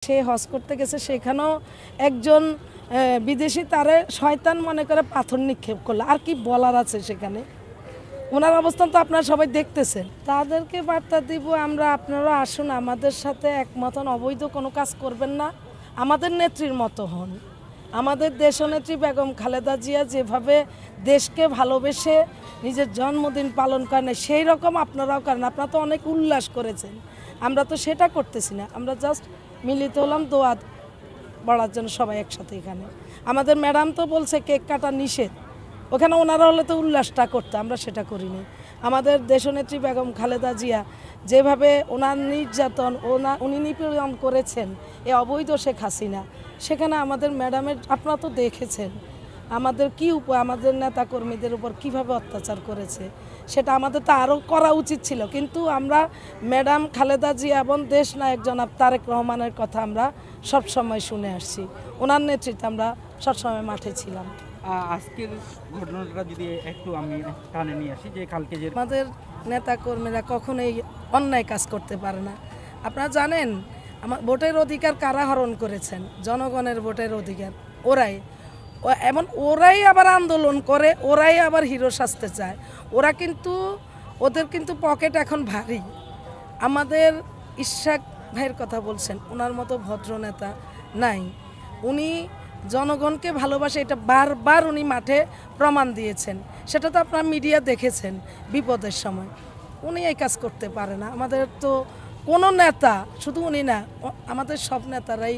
সে হজ করতে গেছে, সেখানেও একজন বিদেশি তারে শয়তান মনে করে পাথর নিক্ষেপ করলো। আর কি বলার আছে সেখানে? ওনার অবস্থান তো আপনারা সবাই দেখতেছেন। তাদেরকে বার্তা দিব, আমরা আপনারা আসুন, আমাদের সাথে একমত হন, অবৈধ কোনো কাজ করবেন না, আমাদের নেত্রীর মতো হন। আমাদের দেশনেত্রী বেগম খালেদা জিয়া যেভাবে দেশকে ভালোবেসে নিজের জন্মদিন পালন করেন, সেই রকম আপনারাও করেন। আপনারা তো অনেক উল্লাস করেছেন, আমরা তো সেটা করতেছি না। আমরা জাস্ট মিলিত হলাম দোয়া পড়ার জন্য সবাই একসাথে। এখানে আমাদের ম্যাডাম তো বলছে কেক কাটা নিষেধ, ওখানে ওনারা হলে তো উল্লাসটা করতো, আমরা সেটা করিনি। আমাদের দেশনেত্রী বেগম খালেদা জিয়া যেভাবে ওনার নির্যাতন উনি নিপীড়ন করেছেন এ অবৈধ শেখ হাসিনা, সেখানে আমাদের ম্যাডামের আপনারা তো দেখেছেন আমাদের কি আমাদের নেতাকর্মীদের উপর কিভাবে অত্যাচার করেছে, সেটা আমাদের তো আরও করা উচিত ছিল। কিন্তু আমরা ম্যাডাম খালেদা জিয়া এবং দেশ নায়ক জনাব তারেক রহমানের কথা আমরা সবসময় শুনে আসছি, ওনার নেতৃত্বে আমরা সবসময় মাঠে ছিলাম। আজকের ঘটনাটা যদি একটু আমি টানে নিয়ে আসি, যে কালকে যে আমাদের নেতাকর্মীরা কখনোই অন্যায় কাজ করতে পারে না। আপনারা জানেন আমার ভোটের অধিকার কারা হরণ করেছেন? জনগণের ভোটের অধিকার ওরাই। এমন ওরাই আবার আন্দোলন করে, ওরাই আবার হিরো সাজতে চায়। ওরা কিন্তু ওদের কিন্তু পকেট এখন ভারী। আমাদের ইশাক ভাইয়ের কথা বলছেন, ওনার মতো ভদ্র নেতা নাই। উনি জনগণকে ভালোবাসে, এটা বারবার উনি মাঠে প্রমাণ দিয়েছেন। সেটা তো আপনারা মিডিয়া দেখেছেন বিপদের সময়। উনি এই কাজ করতে পারে না। আমাদের তো কোনো নেতা, শুধু উনি না, আমাদের সব নেতারাই